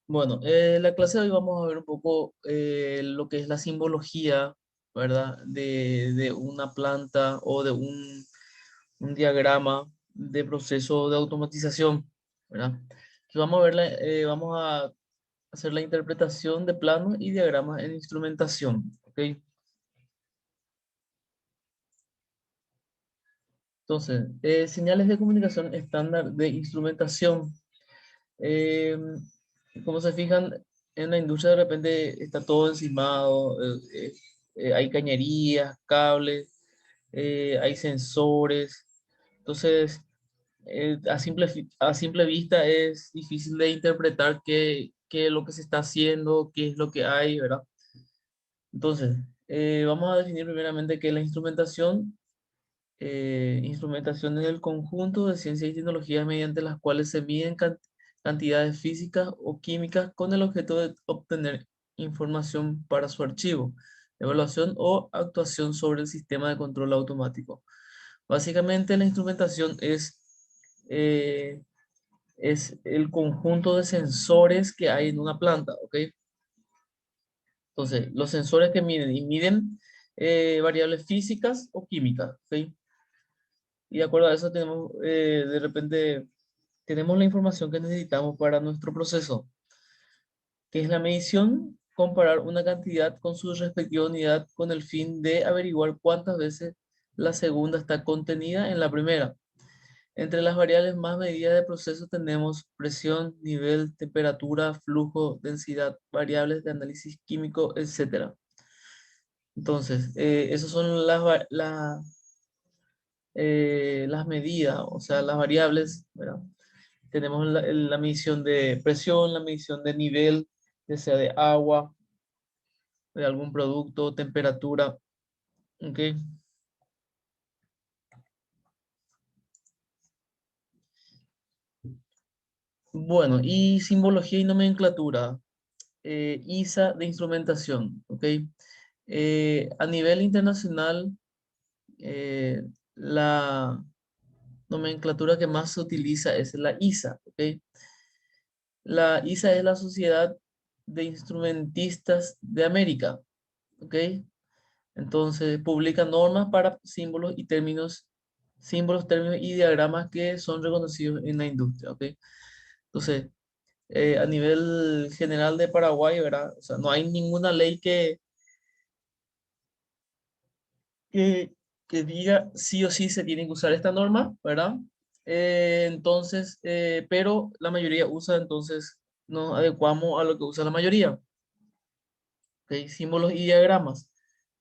Bueno, la clase de hoy vamos a ver un poco lo que es la simbología, ¿verdad? De una planta o de un diagrama de proceso de automatización, ¿verdad? Aquí vamos a ver vamos a hacer la interpretación de planos y diagramas en instrumentación, ¿ok? Entonces, señales de comunicación estándar de instrumentación. Eh, Como se fijan, en la industria de repente está todo encimado, hay cañerías, cables, hay sensores. Entonces, a simple vista es difícil de interpretar qué es lo que se está haciendo, qué es lo que hay, ¿verdad? Entonces, vamos a definir primeramente qué es la instrumentación. Instrumentación es el conjunto de ciencias y tecnologías mediante las cuales se miden cantidades físicas o químicas con el objeto de obtener información para su archivo, evaluación o actuación sobre el sistema de control automático. Básicamente, la instrumentación eh, es el conjunto de sensores que hay en una planta, ¿ok? Entonces, los sensores que miden variables físicas o químicas, ¿ok? Y de acuerdo a eso tenemos, de repente, tenemos la información que necesitamos para nuestro proceso, que es la medición, comparar una cantidad con su respectiva unidad con el fin de averiguar cuántas veces la segunda está contenida en la primera. Entre las variables más medidas de proceso tenemos presión, nivel, temperatura, flujo, densidad, variables de análisis químico, etcétera. Entonces, esas son las medidas, o sea, las variables, ¿verdad? Tenemos la medición de presión, la medición de nivel, ya sea de agua, de algún producto, temperatura, ¿ok? Bueno, y simbología y nomenclatura, ISA de instrumentación, ¿ok? A nivel internacional, la nomenclatura que más se utiliza es la ISA, ¿ok? La ISA es la Sociedad de Instrumentistas de América, ¿ok? Entonces, publica normas para símbolos, términos y diagramas que son reconocidos en la industria, ¿ok? Entonces, a nivel general de Paraguay, ¿verdad? O sea, no hay ninguna ley que, que diga sí o sí se tiene que usar esta norma, ¿verdad? Entonces, pero la mayoría usa, entonces nos adecuamos a lo que usa la mayoría, ¿ok? Símbolos y diagramas.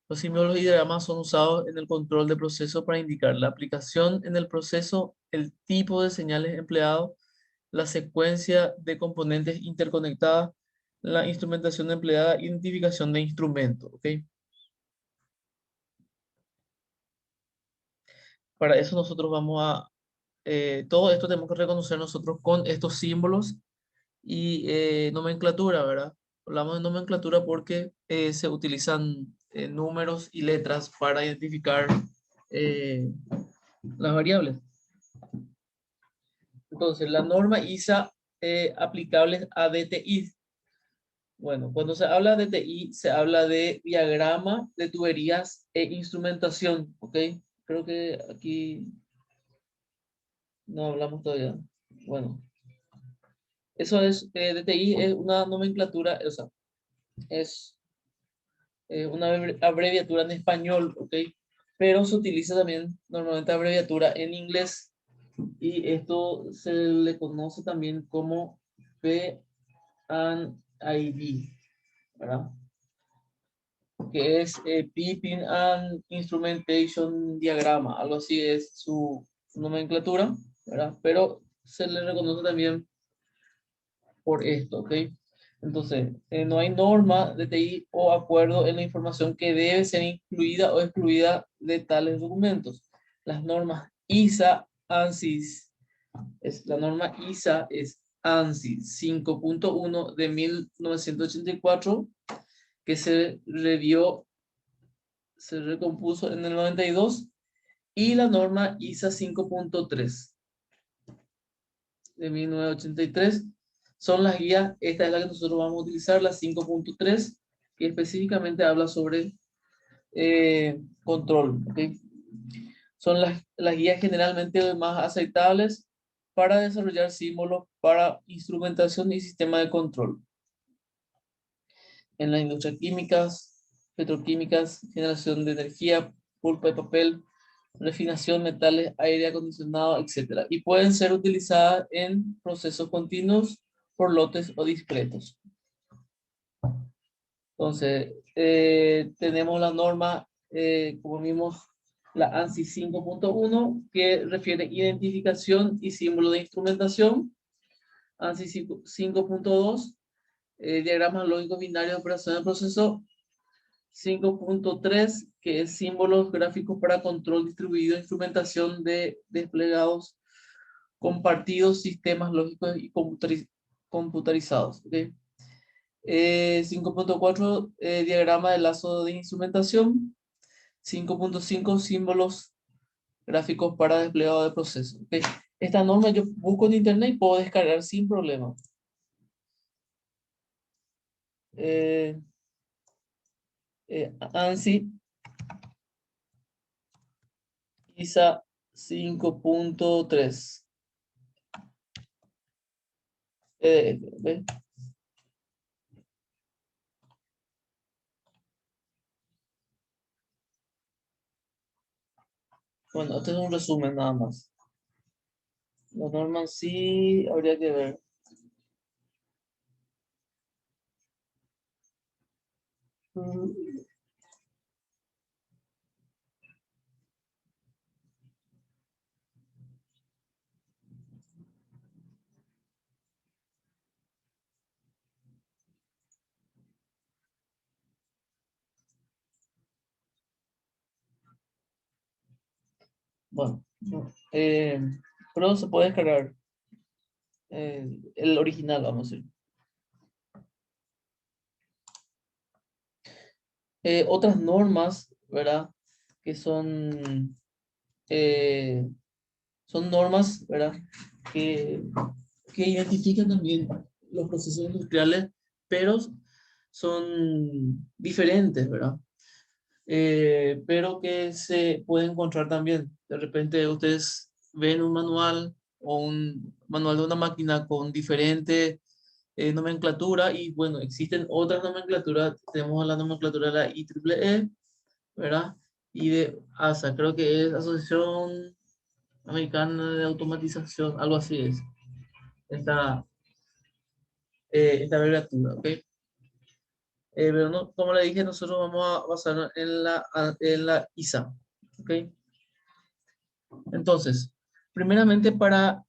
Los símbolos y diagramas son usados en el control de proceso para indicar la aplicación en el proceso, el tipo de señales empleado, la secuencia de componentes interconectadas, la instrumentación empleada, identificación de instrumento, ¿ok? Para eso nosotros todo esto tenemos que reconocer nosotros con estos símbolos y nomenclatura, ¿verdad? Hablamos de nomenclatura porque se utilizan números y letras para identificar eh, las variables. Entonces, la norma ISA aplicable a DTI. Bueno, cuando se habla de DTI, se habla de diagrama de tuberías e instrumentación, ¿ok? Creo que aquí no hablamos todavía. Bueno, eso es, DTI es una nomenclatura, o sea, es una abreviatura en español, ¿ok? Pero se utiliza también normalmente abreviatura en inglés y esto se le conoce también como P&ID, ¿verdad? Que es Piping and Instrumentation Diagrama, algo así es su nomenclatura, ¿verdad? Pero se le reconoce también por esto, ¿ok? Entonces, no hay norma de TI o acuerdo en la información que debe ser incluida o excluida de tales documentos. Las normas ISA, ANSIS, la norma ISA es ANSIS 5.1 de 1984, que se recompuso en el 92, y la norma ISA 5.3 de 1983 son las guías. Esta es la que nosotros vamos a utilizar, la 5.3, que específicamente habla sobre control. ¿Okay? Son las guías generalmente más aceptables para desarrollar símbolos para instrumentación y sistema de control. En las industrias químicas, petroquímicas, generación de energía, pulpa de papel, refinación, metales, aire acondicionado, etc. Y pueden ser utilizadas en procesos continuos, por lotes o discretos. Entonces, tenemos la norma, como vimos, la ANSI 5.1, que refiere identificación y símbolo de instrumentación. ANSI 5.2, diagramas lógicos binarios de operación de proceso. 5.3, que es símbolos gráficos para control distribuido, instrumentación de desplegados, compartidos, sistemas lógicos y computarizados. ¿Okay? 5.4, diagrama de lazo de instrumentación. 5.5, símbolos gráficos para desplegado de procesos. ¿Okay? Esta norma yo busco en internet y puedo descargar sin problema. ANSI ISA 5.3. ¿Ve? Bueno, este es un resumen nada más. La norma en sí habría que ver. Bueno, pero se puede descargar el original, vamos a decir. Otras normas, ¿verdad? Que son normas, ¿verdad? Que, que identifican también los procesos industriales, pero son diferentes, ¿verdad? Pero que se puede encontrar también. De repente ustedes ven un manual o un manual de una máquina con diferente nomenclatura y bueno, existen otras nomenclaturas. Tenemos la nomenclatura de la IEEE, ¿verdad? Y de ASA, creo que es Asociación Americana de Automatización, algo así es esta, esta abreviatura, ¿ok? Pero no, como le dije, nosotros vamos a basarnos en la ISA, ¿ok? Entonces, primeramente para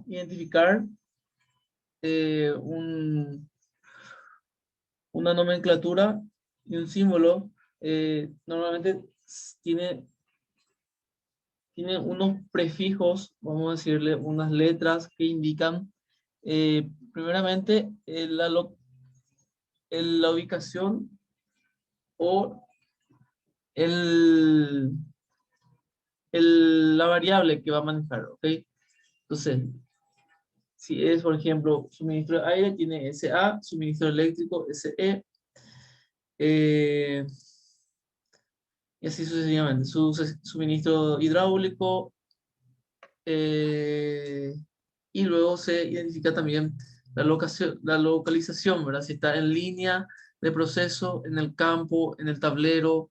identificar eh, un, una nomenclatura y un símbolo, normalmente tiene, tiene unos prefijos, vamos a decirle, unas letras que indican primeramente la ubicación o el, la variable que va a manejar, ¿ok? Entonces, si es, por ejemplo, suministro de aire, tiene SA, suministro eléctrico, SE, eh, y así sucesivamente. Suministro hidráulico, eh, y luego se identifica también la localización, ¿verdad? Si está en línea de proceso, en el campo, en el tablero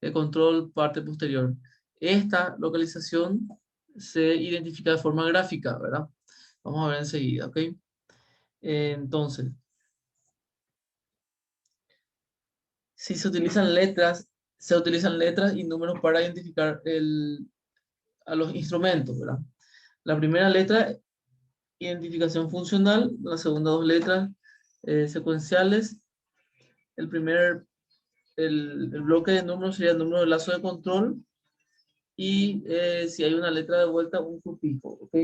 de control, parte posterior. Esta localización se identifica de forma gráfica, ¿verdad? Vamos a ver enseguida, ¿ok? Entonces, si se utilizan letras y números para identificar a los instrumentos, ¿verdad? La primera letra, identificación funcional, la segunda dos letras secuenciales, el primer, el bloque de números sería el número de lazo de control y si hay una letra de vuelta, un sufijo, ¿ok?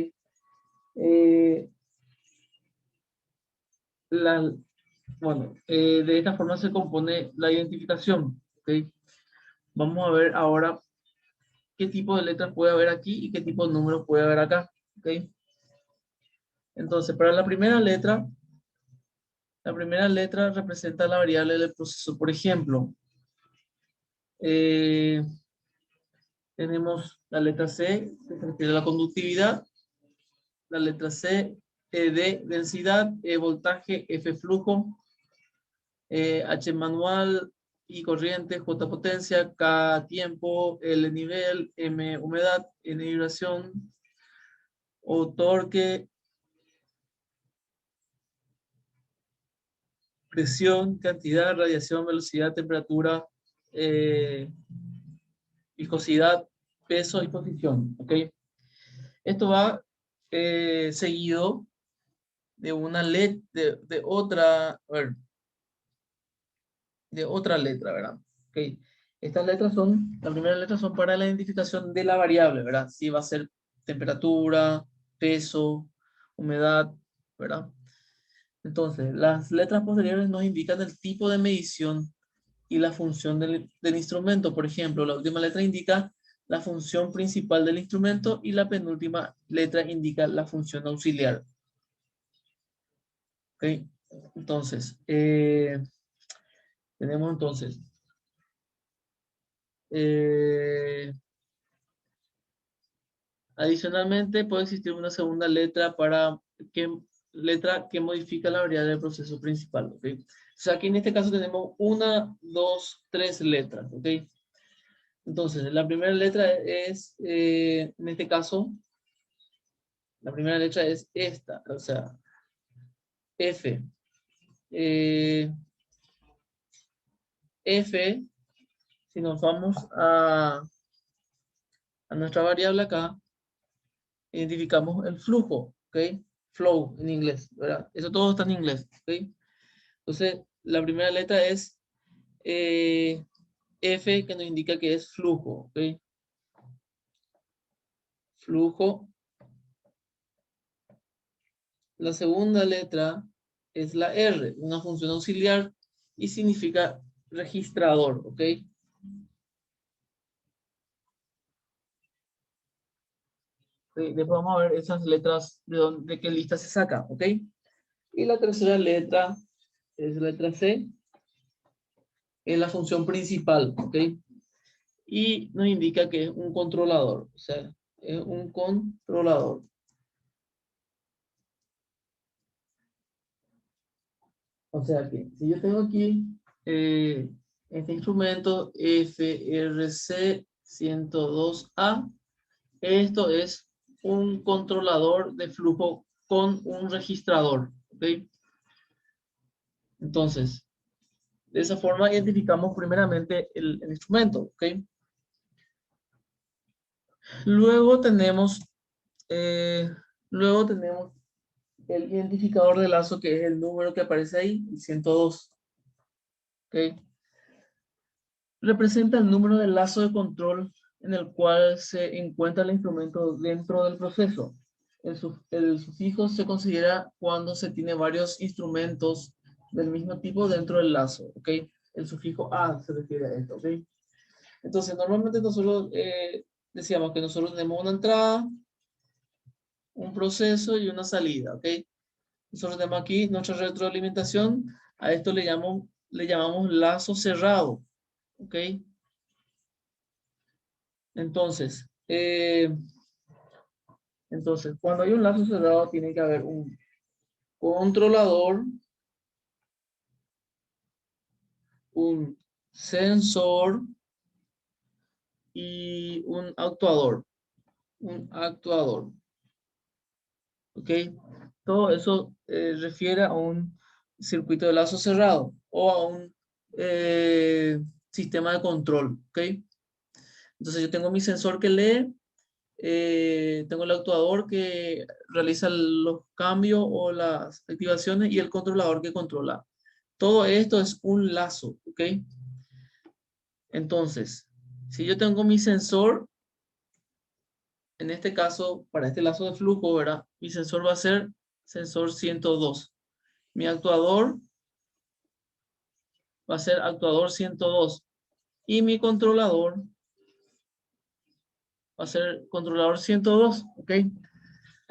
Eh, la, bueno, de esta forma se compone la identificación, ¿ok? Vamos a ver ahora qué tipo de letras puede haber aquí y qué tipo de números puede haber acá, ¿ok? Entonces, para la primera letra representa la variable del proceso. Por ejemplo, tenemos la letra C, que se refiere a la conductividad. La letra C, D, densidad, E, voltaje, F, flujo, H, manual, I, corriente, J, potencia, K, tiempo, L, nivel, M, humedad, N, vibración, O, torque, presión, cantidad, radiación, velocidad, temperatura, viscosidad, peso y posición. ¿Ok? Esto va seguido de una letra, de otra, a ver, de otra letra, ¿verdad? ¿Ok? Estas letras son, las primeras letras son para la identificación de la variable, ¿verdad? Si va a ser temperatura, peso, humedad, ¿verdad? Entonces, las letras posteriores nos indican el tipo de medición y la función del instrumento. Por ejemplo, la última letra indica la función principal del instrumento y la penúltima letra indica la función auxiliar. ¿Ok? Entonces, tenemos entonces adicionalmente puede existir una segunda letra letra que modifica la variable del proceso principal. ¿Ok? O sea, aquí en este caso tenemos una, dos, tres letras. ¿Ok? Entonces, la primera letra es, en este caso, la primera letra es esta, o sea, F. F, si nos vamos a nuestra variable acá, identificamos el flujo, ¿ok? Flow en inglés, ¿verdad? Eso todo está en inglés, ¿ok? Entonces, la primera letra es F, que nos indica que es flujo, ¿ok? Flujo. La segunda letra es la R, una función auxiliar y significa registrador, ¿ok? Después vamos a ver esas letras de qué lista se saca, ¿ok? Y la tercera letra es la letra C, es la función principal, ¿ok? Y nos indica que es un controlador, o sea, es un controlador. O sea que si yo tengo aquí este instrumento FRC 102A, esto es un controlador de flujo con un registrador, ¿ok? Entonces, de esa forma identificamos primeramente el instrumento, ¿ok? Luego tenemos, eh, luego tenemos el identificador de lazo, que es el número que aparece ahí, el 102, ¿ok? Representa el número de lazo de control en el cual se encuentra el instrumento dentro del proceso. El sufijo se considera cuando se tiene varios instrumentos del mismo tipo dentro del lazo, ¿ok? El sufijo A se refiere a esto, ¿ok? Entonces, normalmente nosotros decíamos que nosotros tenemos una entrada, un proceso y una salida, ¿ok? Nosotros tenemos aquí nuestra retroalimentación, a esto le llamamos lazo cerrado, ¿ok? Entonces, cuando hay un lazo cerrado tiene que haber un controlador, un sensor y un actuador. Un actuador. ¿Ok? Todo eso refiere a un circuito de lazo cerrado o a un sistema de control. ¿Ok? Entonces yo tengo mi sensor que lee, tengo el actuador que realiza los cambios o las activaciones y el controlador que controla. Todo esto es un lazo, ¿ok? Entonces, si yo tengo mi sensor, en este caso, para este lazo de flujo, ¿verdad? Mi sensor va a ser sensor 102. Mi actuador va a ser actuador 102. Y mi controlador va a ser controlador 102, ¿ok?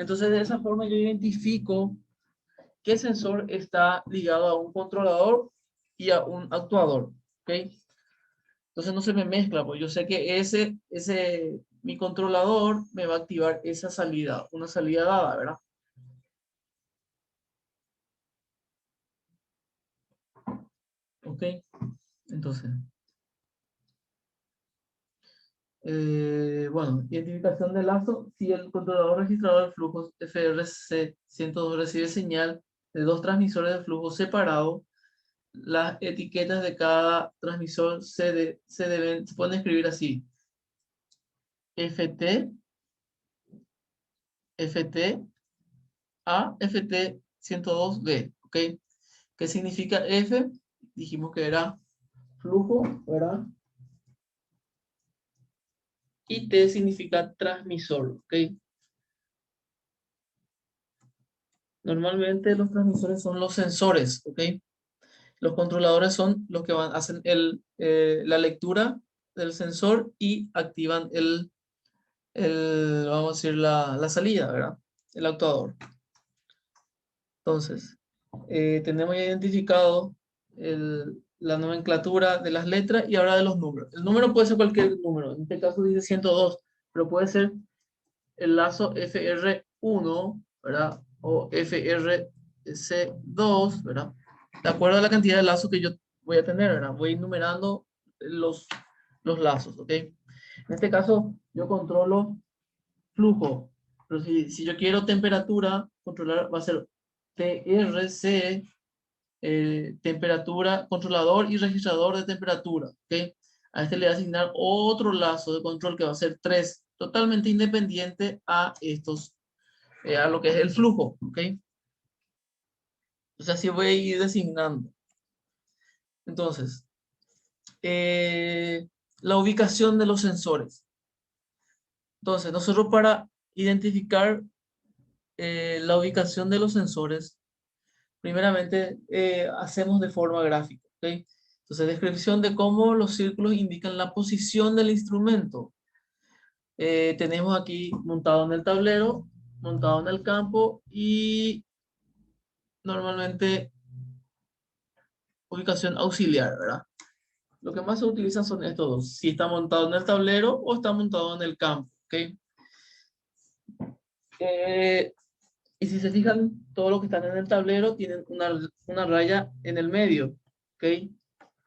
Entonces, de esa forma yo identifico qué sensor está ligado a un controlador y a un actuador, ¿ok? Entonces no se me mezcla, pues yo sé que mi controlador me va a activar esa salida, una salida dada, ¿verdad? Ok, entonces, bueno, identificación de lazo. Si el controlador registrador de flujos FRC102 recibe señal de dos transmisores de flujo separados, las etiquetas de cada transmisor se pueden escribir así: FT, FT, A, FT 102B, ¿ok? ¿Qué significa F? Dijimos que era flujo, ¿verdad? Y T significa transmisor, ¿ok? Normalmente los transmisores son los sensores, ¿ok? Los controladores son los que hacen la lectura del sensor y activan vamos a decir, la salida, ¿verdad? El actuador. Entonces, tenemos ya identificado la nomenclatura de las letras y ahora de los números. El número puede ser cualquier número, en este caso dice 102, pero puede ser el lazo FR1, ¿verdad? O FRC2, ¿verdad? De acuerdo a la cantidad de lazos que yo voy a tener, ¿verdad? Voy enumerando los, los lazos, ¿ok? En este caso, yo controlo flujo, pero si yo quiero temperatura, controlar va a ser TRC, temperatura, controlador y registrador de temperatura, ¿ok? A este le voy a asignar otro lazo de control que va a ser 3, totalmente independiente a a lo que es el flujo, ¿ok? Entonces así voy a ir designando. Entonces, la ubicación de los sensores. Entonces, nosotros para identificar la ubicación de los sensores, primeramente hacemos de forma gráfica, ¿ok? Entonces, descripción de cómo los círculos indican la posición del instrumento. Tenemos aquí montado en el tablero, montado en el campo y normalmente ubicación auxiliar, ¿verdad? Lo que más se utilizan son estos dos, si está montado en el tablero o está montado en el campo, ¿ok? Eh, y si se fijan, todos los que están en el tablero tienen una raya en el medio, ¿ok?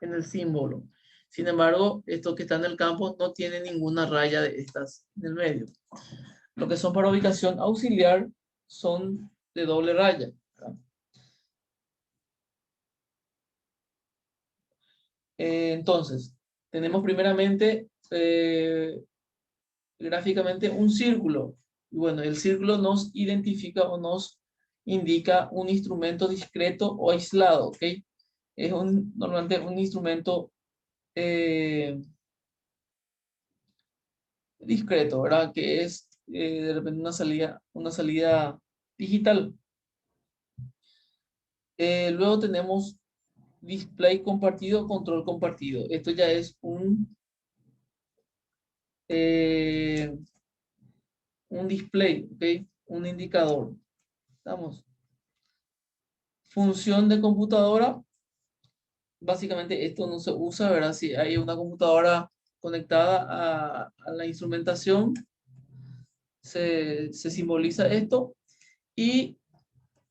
En el símbolo. Sin embargo, estos que están en el campo no tienen ninguna raya de estas en el medio. Lo que son para ubicación auxiliar son de doble raya, ¿verdad? Entonces, tenemos primeramente gráficamente un círculo. Y bueno, el círculo nos identifica o nos indica un instrumento discreto o aislado, ¿ok? Es normalmente un instrumento discreto, ¿verdad? Que es de repente una salida digital. Luego tenemos display compartido, control compartido. Esto ya es eh, un display, ¿ok? Un indicador. Vamos. Función de computadora. Básicamente esto no se usa, ¿verdad? Si hay una computadora conectada a la instrumentación, se simboliza esto. Y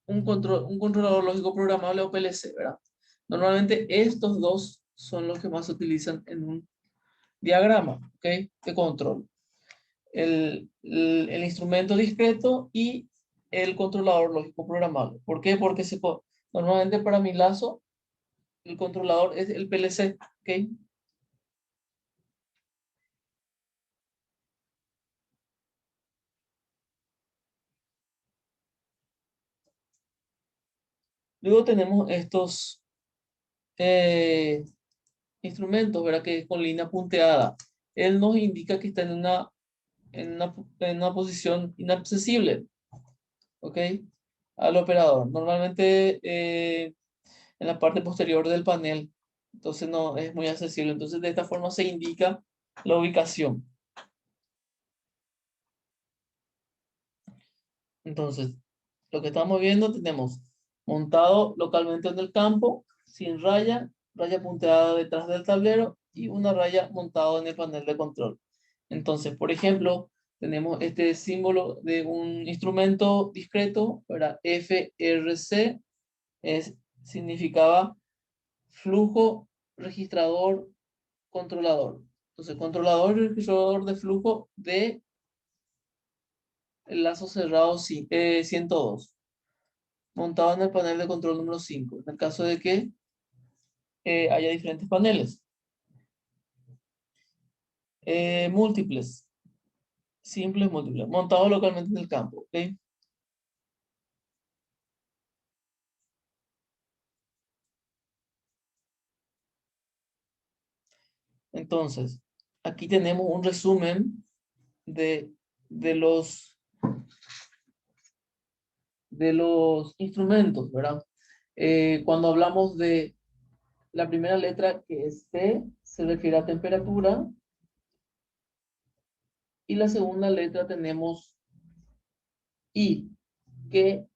un controlador lógico programable o PLC, ¿verdad? Normalmente estos dos son los que más se utilizan en un diagrama, ¿ok? De control. El instrumento discreto y el controlador lógico programable. ¿Por qué? Porque normalmente para mi lazo, el controlador es el PLC, ¿ok? Luego tenemos estos eh, instrumentos, ¿verdad? Que es con línea punteada. Él nos indica que está en una posición inaccesible, ¿ok? Al operador. Normalmente en la parte posterior del panel. Entonces no es muy accesible. Entonces de esta forma se indica la ubicación. Entonces, lo que estamos viendo tenemos montado localmente en el campo, sin raya, raya punteada detrás del tablero y una raya montada en el panel de control. Entonces, por ejemplo, tenemos este símbolo de un instrumento discreto, ¿verdad? FRC significaba flujo, registrador, controlador. Entonces, controlador y registrador de flujo de el lazo cerrado 102, montado en el panel de control número 5, en el caso de que haya diferentes paneles. Múltiples, simples, múltiples, montado localmente en el campo. ¿Ok? Entonces, aquí tenemos un resumen de, de los, de los instrumentos, ¿verdad? Cuando hablamos de la primera letra, que es T, se refiere a temperatura, y la segunda letra tenemos I, que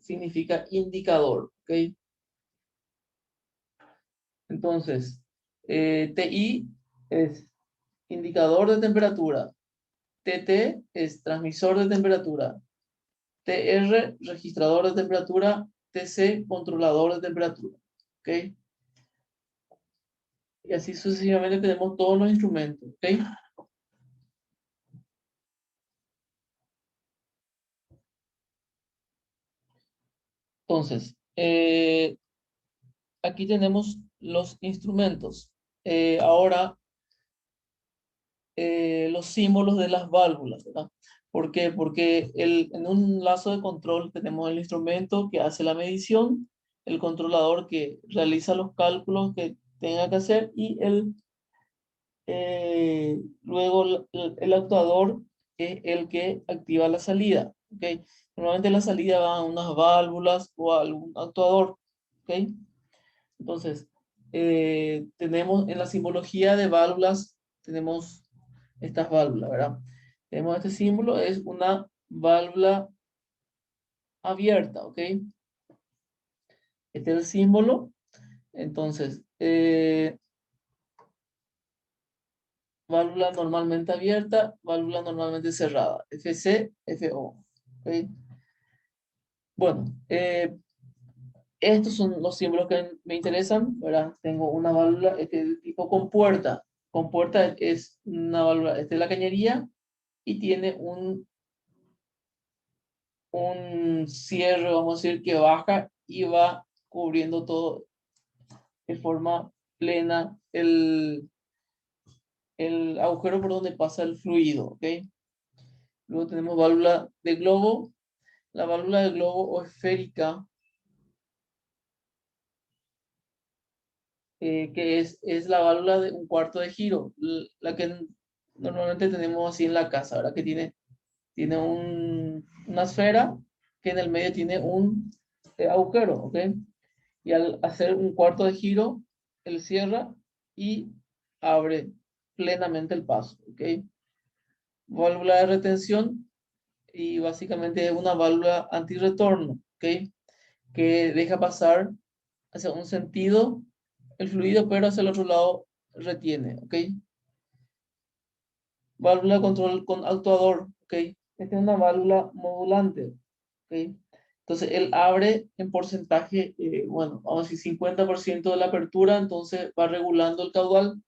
significa indicador, ¿ok? Entonces, TI es indicador de temperatura, TT es transmisor de temperatura, TR registrador de temperatura, TC controlador de temperatura, ¿ok? Y así sucesivamente tenemos todos los instrumentos, ¿ok? Entonces, aquí tenemos los instrumentos. Ahora, los símbolos de las válvulas, ¿verdad? ¿Por qué? Porque en un lazo de control tenemos el instrumento que hace la medición, el controlador que realiza los cálculos que tenga que hacer y luego el actuador es el que activa la salida, ¿ok? Normalmente la salida va a unas válvulas o a algún actuador, ¿ok? Entonces, tenemos en la simbología de válvulas, tenemos estas válvulas, ¿verdad? Tenemos este símbolo, es una válvula abierta, ¿ok? Este es el símbolo. Entonces, válvula normalmente abierta, válvula normalmente cerrada. FC, FO. ¿Ok? Bueno, estos son los símbolos que me interesan, ¿verdad? Tengo una válvula este tipo compuerta. Compuerta es una válvula, esta es la cañería y tiene un cierre, vamos a decir, que baja y va cubriendo todo de forma plena el agujero por donde pasa el fluido, ¿ok? Luego tenemos válvula de globo. La válvula de globo o esférica, que es la válvula de un cuarto de giro, la que normalmente tenemos así en la casa, ¿verdad? Que tiene una esfera que en el medio tiene un agujero, ¿ok? Y al hacer un cuarto de giro, él cierra y abre plenamente el paso, ¿ok? Válvula de retención y básicamente es una válvula antirretorno, ¿ok? Que deja pasar hacia un sentido el fluido, pero hacia el otro lado retiene, ¿ok? Válvula de control con actuador, ¿ok? Esta es una válvula modulante, ¿ok? Entonces, él abre en porcentaje, bueno, vamos a decir 50% de la apertura, entonces va regulando el caudal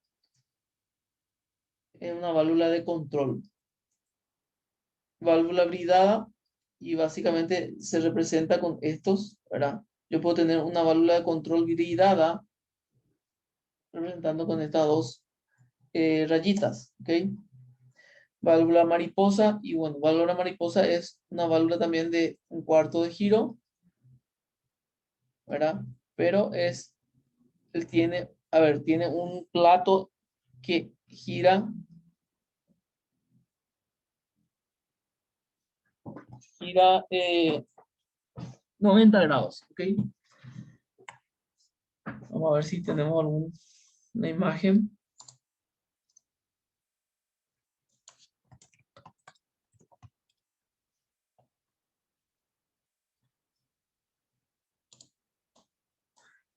en una válvula de control. Válvula bridada y básicamente se representa con estos, ¿verdad? Yo puedo tener una válvula de control bridada representando con estas dos rayitas, ¿ok? Válvula mariposa y bueno, válvula mariposa es una válvula también de un cuarto de giro, ¿verdad? Pero él tiene, a ver, tiene un plato que gira 90 grados, ¿ok? Vamos a ver si tenemos alguna imagen.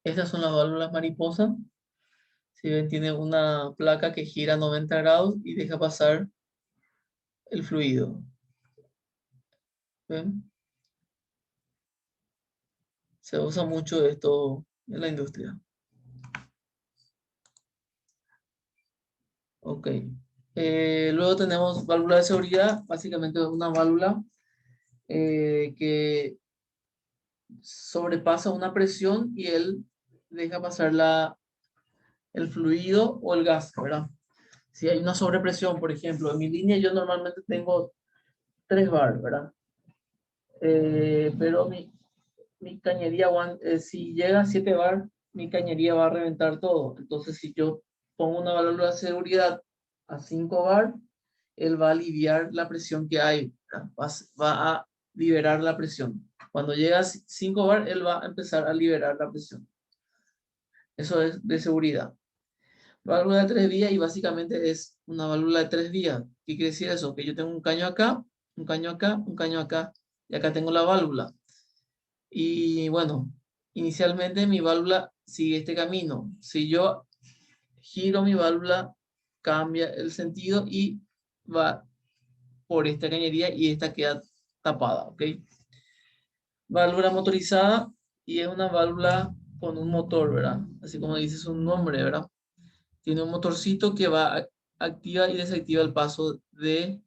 Estas son las válvulas mariposa. Si ven, tiene una placa que gira 90 grados y deja pasar el fluido. ¿Ven? Se usa mucho esto en la industria. Ok. Luego tenemos válvula de seguridad. Básicamente es una válvula que sobrepasa una presión y él deja pasar el fluido o el gas, ¿verdad? Si hay una sobrepresión, por ejemplo, en mi línea yo normalmente tengo 3 bar, ¿verdad? Pero mi cañería, si llega a 7 bar, mi cañería va a reventar todo. Entonces, si yo pongo una válvula de seguridad a 5 bar, él va a aliviar la presión que hay, ¿verdad? Va a liberar la presión. Cuando llega a 5 bar, él va a empezar a liberar la presión. Eso es de seguridad. Válvula de 3 vías y básicamente es una válvula de 3 vías. ¿Qué quiere decir eso? Que yo tengo un caño acá, un caño acá, un caño acá y acá tengo la válvula. Y bueno, inicialmente mi válvula sigue este camino. Si yo giro mi válvula, cambia el sentido y va por esta cañería y esta queda tapada, ¿ok? Válvula motorizada y es una válvula con un motor, ¿verdad? Así como dice su nombre, ¿verdad? Tiene un motorcito que activa y desactiva el paso de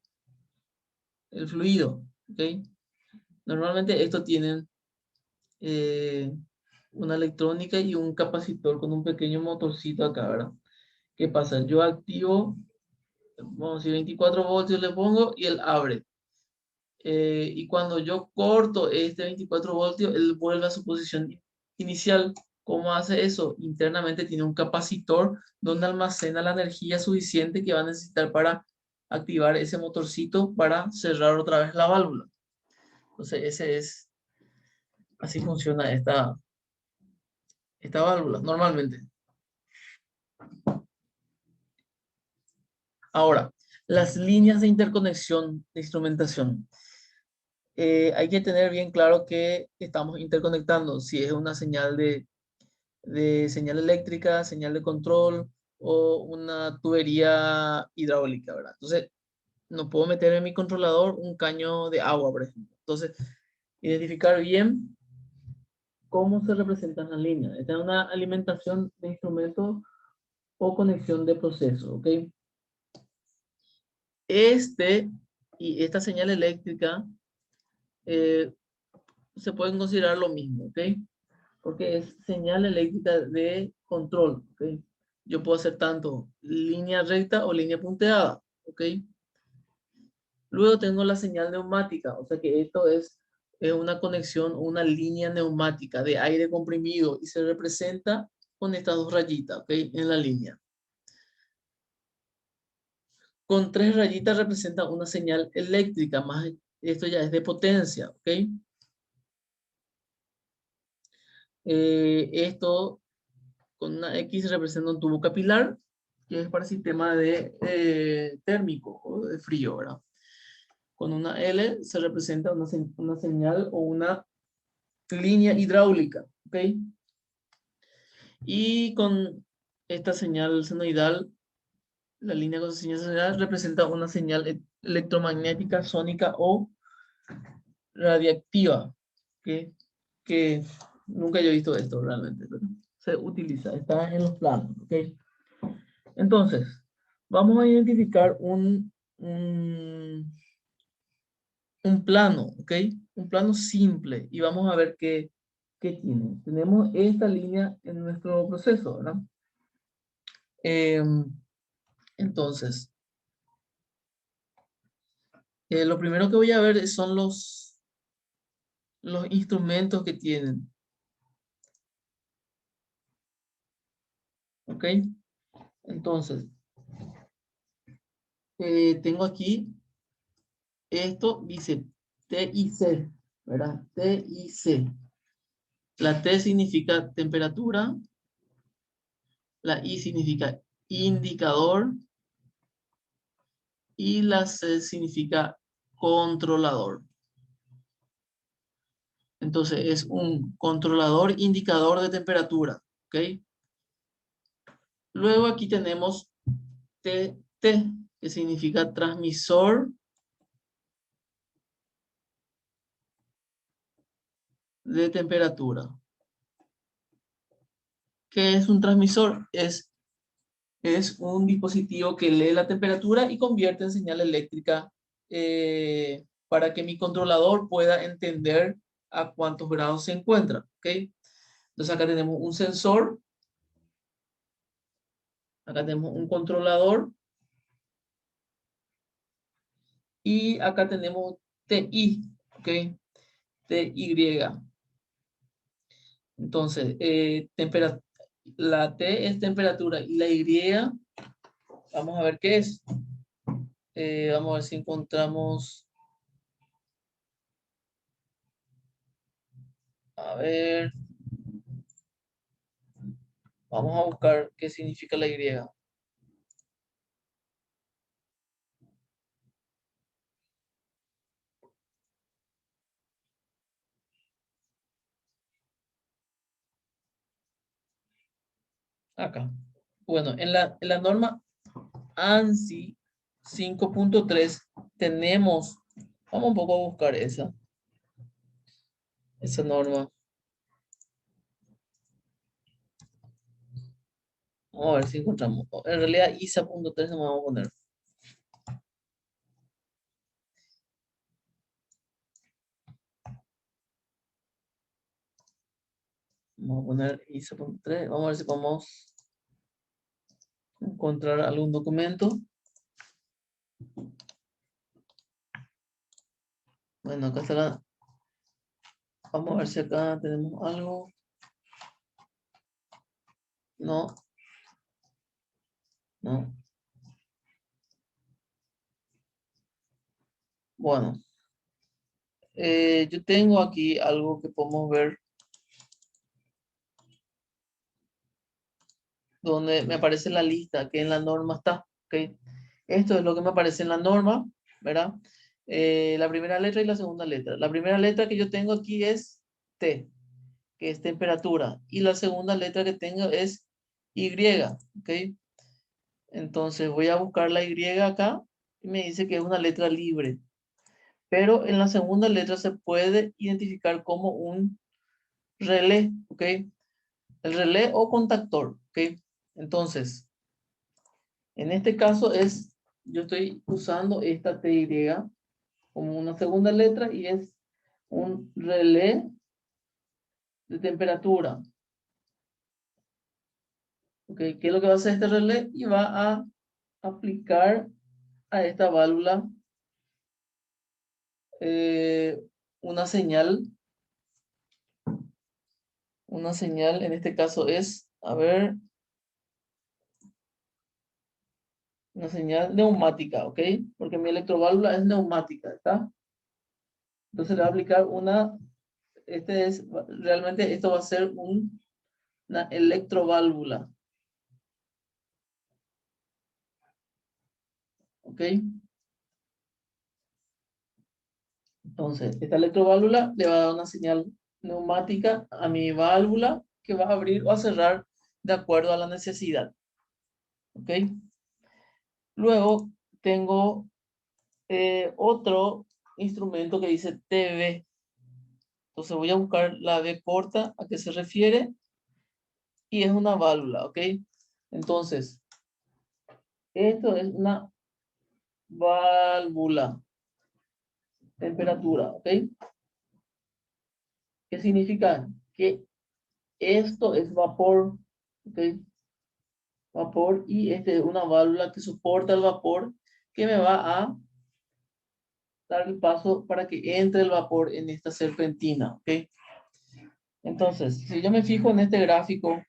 el fluido, ¿ok? Normalmente estos tienen eh, una electrónica y un capacitor con un pequeño motorcito acá, ¿verdad? ¿Qué pasa? Yo activo, vamos a decir 24 voltios le pongo y él abre. Y cuando yo corto este 24 voltios, él vuelve a su posición inicial. ¿Cómo hace eso? Internamente tiene un capacitor donde almacena la energía suficiente que va a necesitar para activar ese motorcito para cerrar otra vez la válvula. Entonces, así funciona esta válvula normalmente. Ahora, las líneas de interconexión de instrumentación. Hay que tener bien claro que estamos interconectando, si es una señal de señal eléctrica, señal de control o una tubería hidráulica, ¿verdad? Entonces, no puedo meter en mi controlador un caño de agua, por ejemplo. Entonces, identificar bien cómo se representan las líneas. Esta es una alimentación de instrumentos o conexión de procesos, ¿ok? Y esta señal eléctrica eh, se pueden considerar lo mismo, ¿ok? Porque es señal eléctrica de control, ¿ok? Yo puedo hacer tanto línea recta o línea punteada, ¿ok? Luego tengo la señal neumática, o sea que esto es una conexión, una línea neumática de aire comprimido y se representa con estas dos rayitas, ¿ok? En la línea. Con 3 rayitas representa una señal eléctrica, más esto ya es de potencia, ¿ok? Esto con una X representa un tubo capilar, que es para sistema de térmico o de frío, ¿verdad? Con una L se representa una señal o una línea hidráulica, ¿ok? Y con esta señal senoidal, la línea con señal senoidal representa una señal electromagnética, sónica o radiactiva, ¿ok? Que nunca yo he visto esto realmente, pero se utiliza, está en los planos, ¿ok? Entonces, vamos a identificar un plano, ¿ok? Un plano simple y vamos a ver qué tiene. Tenemos esta línea en nuestro proceso, ¿verdad? Entonces, lo primero que voy a ver son los instrumentos que tienen, ¿ok? Entonces, tengo aquí, esto dice TIC, ¿verdad? TIC. La T significa temperatura, la I significa indicador y la C significa controlador. Entonces es un controlador indicador de temperatura. ¿ok? Luego aquí tenemos TT, que significa transmisor de temperatura. ¿Qué es un transmisor? Es un dispositivo que lee la temperatura y convierte en señal eléctrica para que mi controlador pueda entender a cuántos grados se encuentra, ¿ok? Entonces acá tenemos un sensor, acá tenemos un controlador y acá tenemos TI, ¿ok? TY. Entonces, la T es temperatura y la Y, vamos a ver qué es. Vamos a ver si encontramos, a ver, vamos a buscar qué significa la Y. Acá. Bueno, en la norma ANSI 5.3 tenemos, vamos un poco a buscar esa norma. Vamos a ver si encontramos. En realidad ISA.3 nos vamos a poner. Vamos a poner ISA.3. Vamos a ver si podemos encontrar algún documento. Bueno, acá está la... Vamos a ver si acá tenemos algo. No. No. Bueno. Yo tengo aquí algo que podemos ver donde me aparece la lista que en la norma está, ¿ok? Esto es lo que me aparece en la norma, ¿verdad? La primera letra y la segunda letra. La primera letra que yo tengo aquí es T, que es temperatura, y la segunda letra que tengo es Y, ¿ok? Entonces voy a buscar la Y acá y me dice que es una letra libre, pero en la segunda letra se puede identificar como un relé, ¿ok? El relé o contactor, ¿ok? Entonces, en este caso yo estoy usando esta TY como una segunda letra y es un relé de temperatura. ¿Ok? ¿Qué es lo que va a hacer este relé? Y va a aplicar a esta válvula eh, una señal. Una señal, en este caso es, a ver, una señal neumática, ¿ok? Porque mi electroválvula es neumática, ¿está? Entonces le va a aplicar realmente esto va a ser una electroválvula, ¿ok? Entonces, esta electroválvula le va a dar una señal neumática a mi válvula que va a abrir o a cerrar de acuerdo a la necesidad, ¿ok? Luego tengo otro instrumento que dice TV. Entonces voy a buscar la V corta a qué se refiere y es una válvula, ¿ok? Entonces, esto es una válvula, temperatura, ¿ok? ¿Qué significa? Que esto es vapor, ¿ok? Vapor y este es una válvula que soporta el vapor que me va a dar el paso para que entre el vapor en esta serpentina, ¿ok? Entonces, si yo me fijo en este gráfico,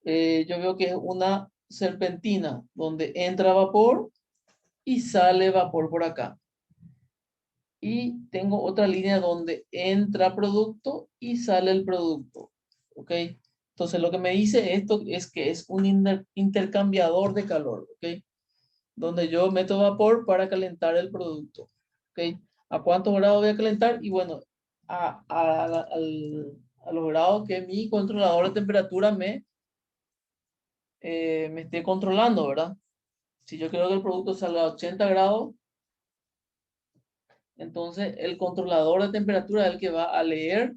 yo veo que es una serpentina donde entra vapor y sale vapor por acá. Y tengo otra línea donde entra producto y sale el producto, ¿ok? Entonces, lo que me dice esto es que es un intercambiador de calor, ¿ok? Donde yo meto vapor para calentar el producto, ¿ok? ¿A cuántos grados voy a calentar? Y bueno, a los grados que mi controlador de temperatura me esté controlando, ¿verdad? Si yo quiero que el producto salga a 80 grados, entonces el controlador de temperatura es el que va a leer,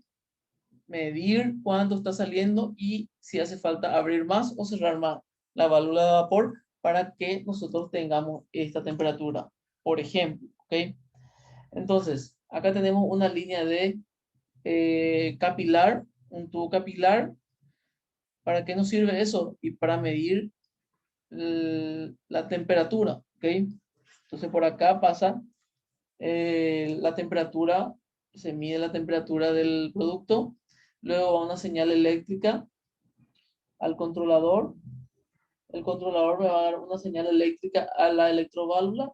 medir cuánto está saliendo y si hace falta abrir más o cerrar más la válvula de vapor para que nosotros tengamos esta temperatura, por ejemplo, ¿ok? Entonces, acá tenemos una línea de capilar, un tubo capilar. ¿Para qué nos sirve eso? Y para medir la temperatura, ¿ok? Entonces por acá pasa la temperatura, se mide la temperatura del producto, luego va una señal eléctrica al controlador, el controlador me va a dar una señal eléctrica a la electroválvula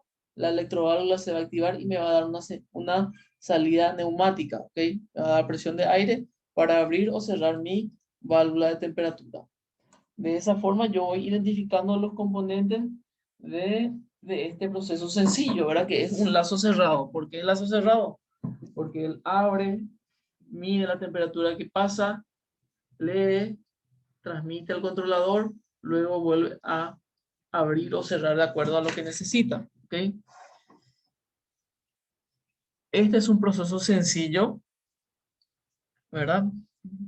se va a activar y me va a dar una salida neumática, ¿ok? Me va a dar presión de aire para abrir o cerrar mi válvula de temperatura. De esa forma yo voy identificando los componentes de este proceso sencillo, ¿verdad? Que es un lazo cerrado. ¿Por qué el lazo cerrado? Porque él abre, mide la temperatura que pasa, lee, transmite al controlador, luego vuelve a abrir o cerrar de acuerdo a lo que necesita. ¿Ok? Este es un proceso sencillo, ¿verdad?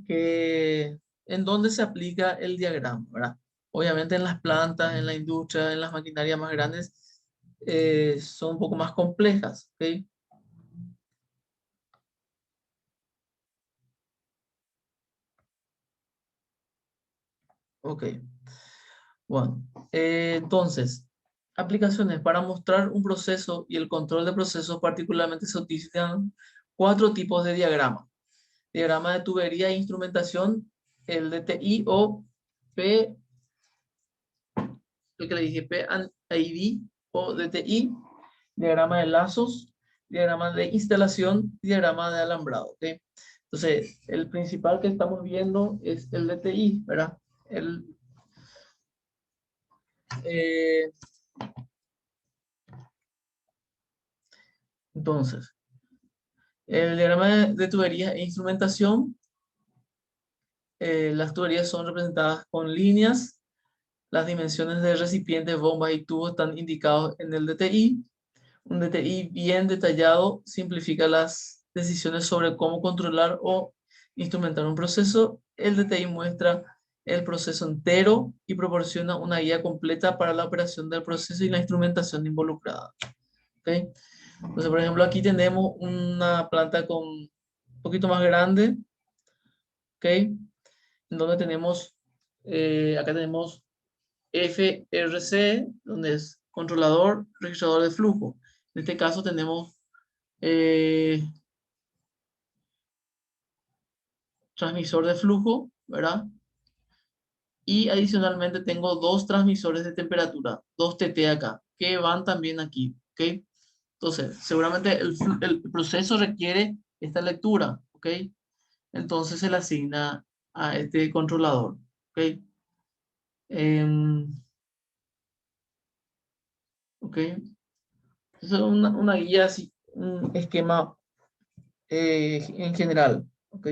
En donde se aplica el diagrama, ¿verdad? Obviamente en las plantas, en la industria, en las maquinarias más grandes, son un poco más complejas, ¿ok? Ok, bueno. Entonces, aplicaciones para mostrar un proceso y el control de procesos particularmente se utilizan cuatro tipos de diagrama. Diagrama de tubería e instrumentación, el DTI o P, el que le dije PID o DTI, diagrama de lazos, diagrama de instalación, diagrama de alambrado, ¿ok? Entonces, el principal que estamos viendo es el DTI, ¿verdad? El, eh, entonces, el diagrama de tuberías e instrumentación, las tuberías son representadas con líneas, las dimensiones de recipientes, bombas y tubos están indicados en el DTI. Un DTI bien detallado simplifica las decisiones sobre cómo controlar o instrumentar un proceso. El DTI muestra el proceso entero y proporciona una guía completa para la operación del proceso y la instrumentación involucrada. ¿Okay? Entonces, por ejemplo, aquí tenemos una planta con un poquito más grande, ¿ok? En donde tenemos, acá tenemos FRC, donde es controlador, registrador de flujo. En este caso tenemos eh, transmisor de flujo, ¿verdad? Y adicionalmente tengo dos transmisores de temperatura, dos TT acá, que van también aquí, ¿ok? Entonces, seguramente el proceso requiere esta lectura, ¿ok? Entonces se le asigna a este controlador, ¿ok? Em, ¿Ok? Eso es una guía, así, un esquema en general, ¿ok?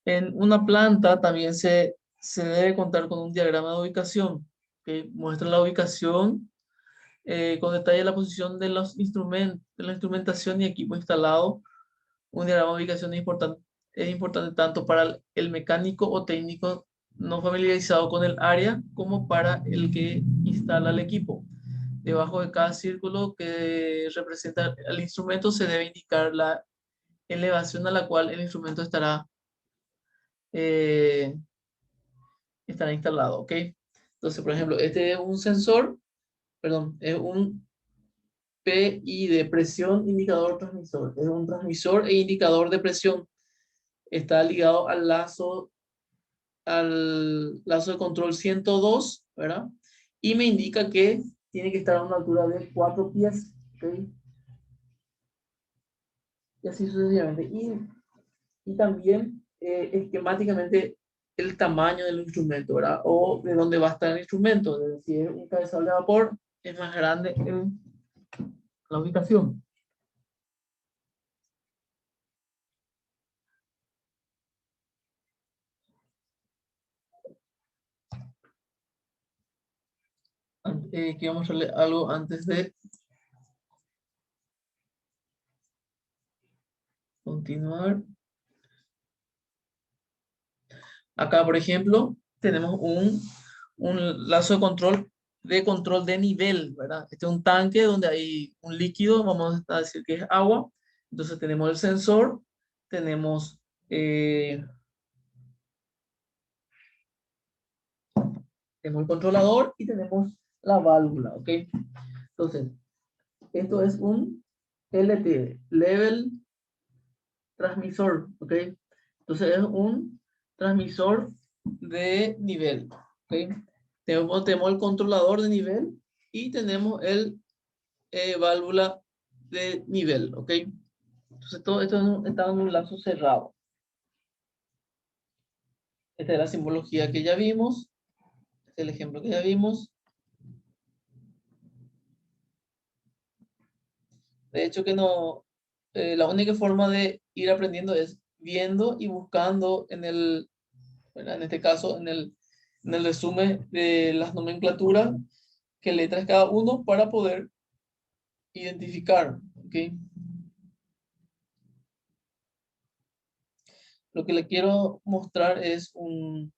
En una planta también se debe contar con un diagrama de ubicación que muestra la ubicación con detalle la posición de los instrumentos, de la instrumentación y equipo instalado. Un diagrama de ubicación es importante tanto para el mecánico o técnico no familiarizado con el área como para el que instala el equipo. Debajo de cada círculo que representa el instrumento se debe indicar la elevación a la cual el instrumento eh, estará instalado, ¿ok? Entonces, por ejemplo, este es un sensor, perdón, es un PI de presión, indicador, transmisor. Es un transmisor e indicador de presión. Está ligado al lazo de control 102, ¿verdad? Y me indica que tiene que estar a una altura de 4 pies, ¿ok? Y así sucesivamente. Y también esquemáticamente el tamaño del instrumento, ¿verdad? O de dónde va a estar el instrumento. Es decir, si es un cabezal de vapor, es más grande en la ubicación. quiero mostrarle algo antes de continuar. Acá, por ejemplo, tenemos un lazo de control de nivel, ¿verdad? Este es un tanque donde hay un líquido, vamos a decir que es agua. Entonces tenemos el sensor, tenemos, eh, tenemos el controlador y tenemos la válvula, ¿ok? Entonces, esto es un LT, Level Transmisor, ¿ok? Entonces es un transmisor de nivel, ¿ok? Tenemos el controlador de nivel y tenemos el válvula de nivel, ¿ok? Entonces todo esto está en un lazo cerrado. Esta es la simbología que ya vimos, este es el ejemplo que ya vimos. De hecho que no, la única forma de ir aprendiendo es viendo y buscando en el, ¿verdad? En este caso, en el resumen de las nomenclaturas, qué letra es cada uno para poder identificar, ¿ok? Lo que le quiero mostrar es un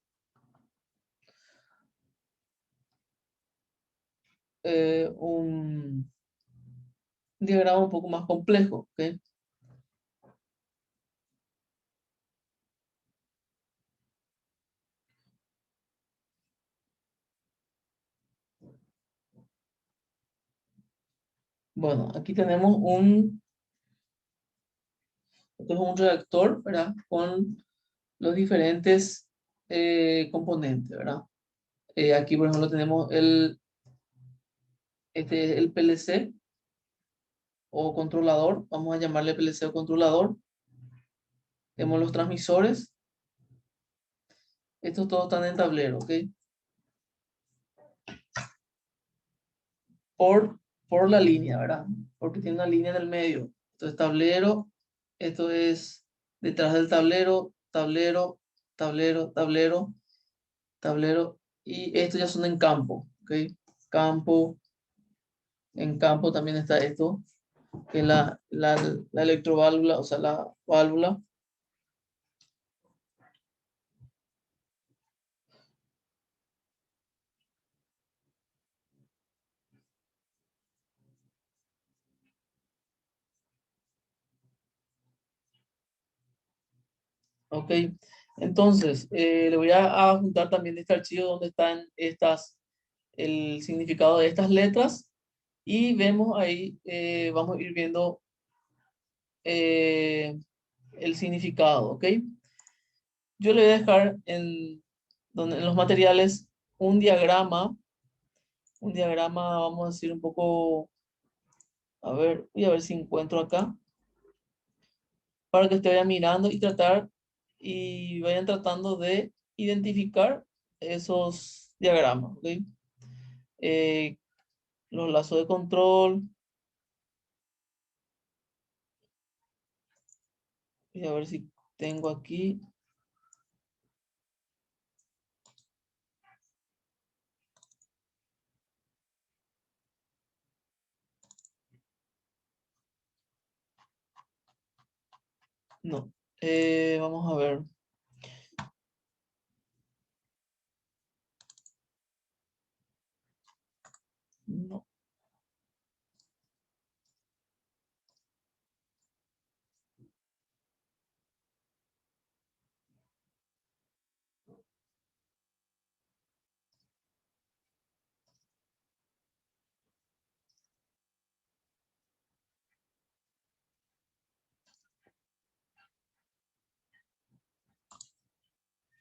diagrama un poco más complejo, ¿ok? Bueno, aquí tenemos esto es un reactor, ¿verdad? Con los diferentes componentes, ¿verdad? Aquí, por ejemplo, tenemos el PLC o controlador, vamos a llamarle PLC o controlador. Tenemos los transmisores, estos todos están en tablero, ¿ok? Por la línea, ¿verdad? Porque tiene una línea en el medio. Entonces, tablero, esto es detrás del tablero, tablero, tablero, tablero, tablero, y estos ya son en campo, ¿ok? Campo, en campo también está esto, que es la electroválvula, o sea, la válvula. Ok, entonces le voy a juntar también este archivo donde están el significado de estas letras y vemos ahí, vamos a ir viendo eh, el significado, ¿ok? Yo le voy a dejar en los materiales un diagrama, vamos a decir un poco, a ver, voy a ver si encuentro acá, para que usted vaya mirando y vayan tratando de identificar esos diagramas, ¿ok? Eh, los lazos de control, voy a ver si tengo aquí. No. Vamos a ver. No.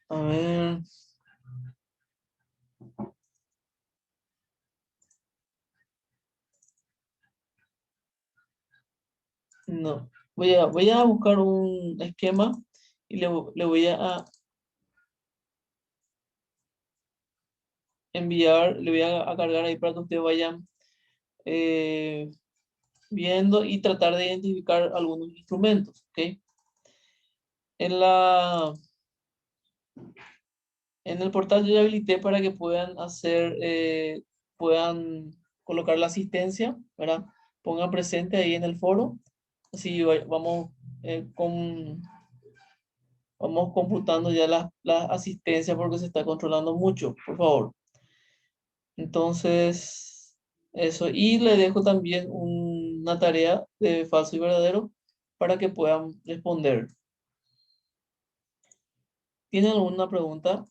A ver. No. Voy a buscar un esquema y le voy le voy a cargar ahí para que ustedes vayan eh, viendo y tratar de identificar algunos instrumentos, ¿ok? En en el portal yo ya habilité para que puedan hacer puedan colocar la asistencia, ¿verdad? Pongan presente ahí en el foro. Así vamos, vamos computando ya la asistencia porque se está controlando mucho, por favor. Entonces, eso. Y le dejo también una tarea de falso y verdadero para que puedan responder. ¿Tienen alguna pregunta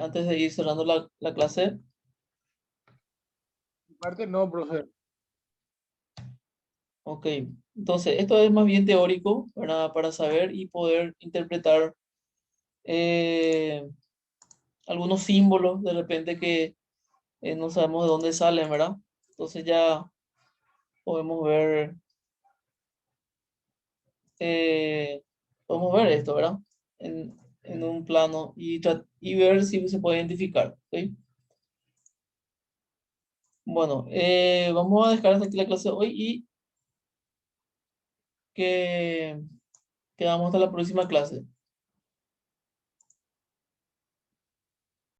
antes de ir cerrando la clase? Parte no, profe. Ok. Entonces, esto es más bien teórico para saber y poder interpretar eh, algunos símbolos de repente que no sabemos de dónde salen, ¿verdad? Entonces ya podemos eh, podemos ver esto, ¿verdad? En un plano y ver si se puede identificar, ¿ok? Bueno, vamos a dejar hasta aquí la clase de hoy y que quedamos hasta la próxima clase.